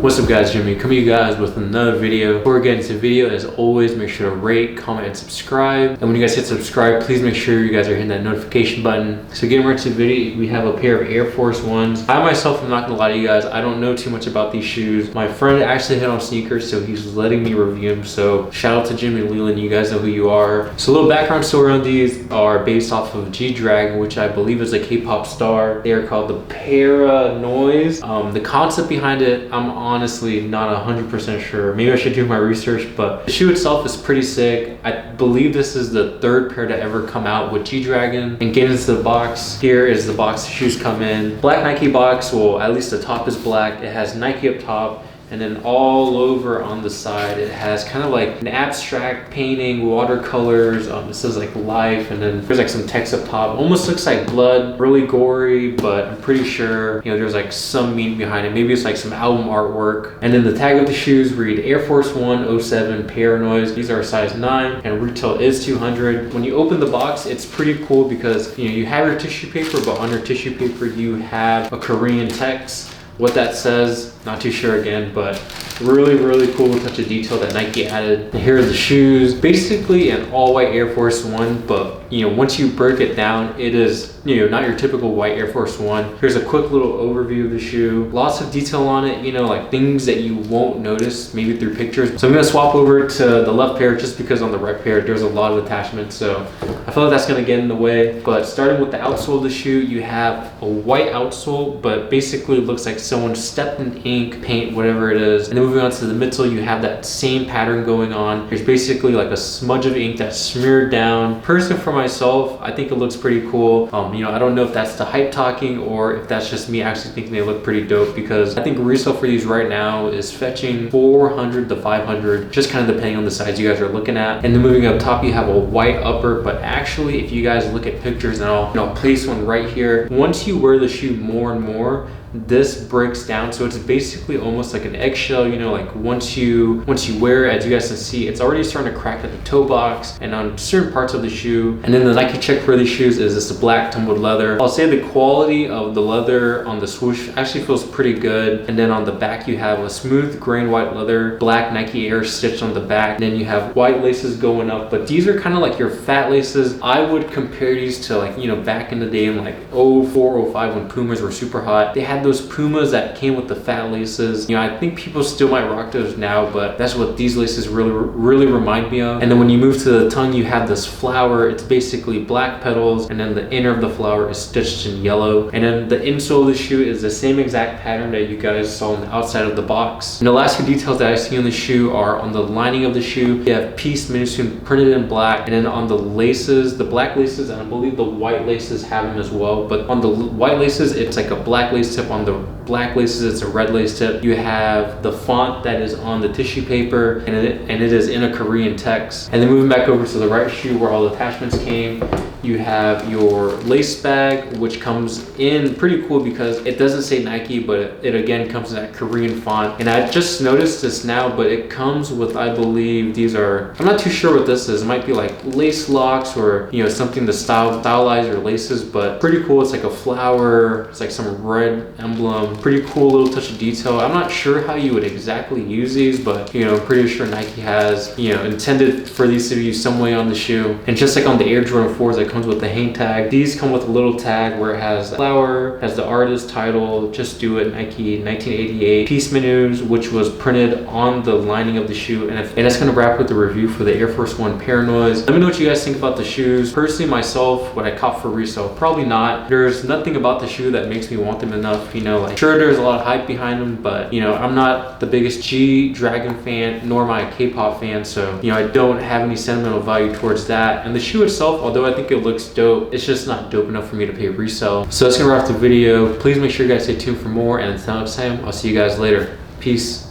What's up guys, Jimmy coming to you guys with another video. Before we get into the video, as always, make sure to rate, comment, and subscribe. And when you guys hit subscribe, please make sure you guys are hitting that notification button. So getting right into the video, we have a pair of Air Force Ones. I myself, I'm not gonna lie to you guys, I don't know too much about these shoes. My friend actually hit on sneakers, so he's letting me review them. So shout out to Jimmy Leland, you guys know who you are. So a little background story on these are based off of G-Dragon, which I believe is a K-pop star. They are called the Paranoise. The concept behind it, I'm honestly not 100% sure. Maybe I should do my research, but the shoe itself is pretty sick. I believe this is the third pair to ever come out with G-Dragon. And getting into the box, here is the box the shoes come in. Black Nike box, well, at least the top is black. It has Nike up top. And then all over on the side, it has kind of like an abstract painting, watercolors. It says like life, and then there's like some text up top. Almost looks like blood, really gory, but I'm pretty sure, you know, there's like some meaning behind it. Maybe it's like some album artwork. And then the tag of the shoes read Air Force One 07 Paranoise. These are a size 9 and retail is $200. When you open the box, it's pretty cool because, you know, you have your tissue paper, but on your tissue paper, you have a Korean text. What that says, not too sure again, but really cool touch of detail that Nike added. And here are the shoes. Basically an all white Air Force One, but you know, once you break it down, it is, you know, not your typical white Air Force One. Here's a quick little overview of the shoe. Lots of detail on it, you know, like things that you won't notice maybe through pictures. So I'm gonna swap over to the left pair just because on the right pair, there's a lot of attachments. So I feel like that's gonna get in the way. But starting with the outsole of the shoe, you have a white outsole, but basically it looks like someone stepped in ink, paint, whatever it is. And then moving on to the midsole, you have that same pattern going on. There's basically like a smudge of ink that's smeared down. Personally, for myself, I think it looks pretty cool. You know, I don't know if that's the hype talking or if that's just me actually thinking they look pretty dope, because I think resale for these right now is fetching 400 to 500, just kind of depending on the size you guys are looking at. And then moving up top, you have a white upper, but actually if you guys look at pictures, and I'll place one right here, once you wear the shoe more and more, this breaks down, so it's basically almost like an eggshell. You know, like once you wear it, as you guys can see, it's already starting to crack at the toe box and on certain parts of the shoe. And then the Nike check for these shoes is this black tumbled leather. I'll say the quality of the leather on the swoosh actually feels pretty good. And then on the back, you have a smooth grain white leather, black Nike Air stitched on the back. And then you have white laces going up, but these are kind of like your fat laces. I would compare these to, like, you know, back in the day in like 04, 05 when Pumas were super hot. They had those Pumas that came with the fat laces. You know, I think people still might rock those now, but that's what these laces really remind me of. And then when you move to the tongue, you have this flower. It's basically black petals, and then the inner of the flower is stitched in yellow. And then the insole of the shoe is the same exact pattern that you guys saw on the outside of the box. And the last few details that I see on the shoe are on the lining of the shoe. You have Peace Minisoon printed in black, and then on the laces, the black laces, and I believe the white laces have them as well, but on the white laces, it's like a black lace tip. On the black laces, it's a red lace tip. You have the font that is on the tissue paper, and it is in a Korean text. And then moving back over to the right shoe where all the attachments came, you have your lace bag, which comes in pretty cool because it doesn't say Nike, but it again comes in that Korean font. And I just noticed this now, but it comes with, I believe these are, I'm not too sure what this is. It might be like lace locks or, you know, something to stylize your laces, but pretty cool. It's like a flower, it's like some red emblem. Pretty cool little touch of detail. I'm not sure how you would exactly use these, but, you know, I'm pretty sure Nike has, you know, intended for these to be some way on the shoe. And just like on the Air Jordan 4s that comes with the hang tag, these come with a little tag where it has the flower, has the artist title, Just Do It, Nike 1988, Peace Menus, which was printed on the lining of the shoe. And that's gonna wrap with the review for the Air Force One Paranoise. Let me know what you guys think about the shoes. Personally, myself, would I cop for resale? Probably not. There's nothing about the shoe that makes me want them enough. You know, like, sure, there's a lot of hype behind them, but, you know, I'm not the biggest G-Dragon fan, nor am I a K-pop fan, so, you know, I don't have any sentimental value towards that. And the shoe itself, although I think it looks dope, it's just not dope enough for me to pay resale. So that's gonna wrap the video. Please make sure you guys stay tuned for more, and until next time, I'll see you guys later. Peace.